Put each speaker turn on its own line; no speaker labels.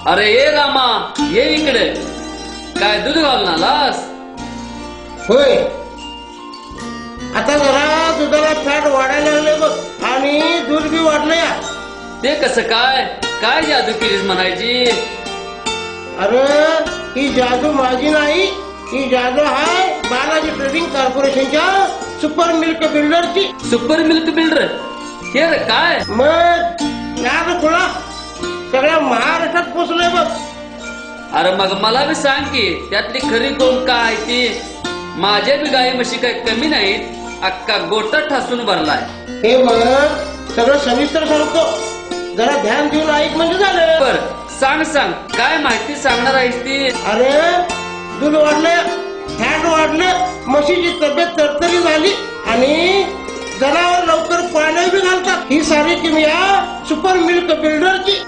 अरे ये रामा, ये इकडे. काय दूध घालून आलास?
होय, आता जरा दुधाला फॅट वाढायला लागले बघ आणि दूध बी वाढलं या.
ते कसं काय? काय जादू केलीस म्हणायची?
अरे ही जादू माझी नाही, ही जादू आहे बालाजी ट्रेडिंग कॉर्पोरेशनच्या सुपर मिल्क बिल्डरची.
Super milk builder? हे रे काय?
मग याद खुळा सगळ्या महाराष्ट्रात पोचलोय बघ.
अरे मग मला बी सांग की त्यातली खरी कोण काय ती. माझ्या बी गाई म्हशी काही कमी नाहीत, अख्खा गोटा ठासून भरलाय.
हे मग सगळं सविस्तर सांगतो, जरा ध्यान देऊन ऐक म्हणजे झालं.
बर सांग सांग, काय माहिती सांगणार आहेस ती?
अरे दूध वाढलं, फॅट वाढलं, म्हशीची तब्येत तरतरी झाली आणि जनावर लवकर पाणी बी घालतात. ही सारी किमया सुपर मिल्क बिल्डरची.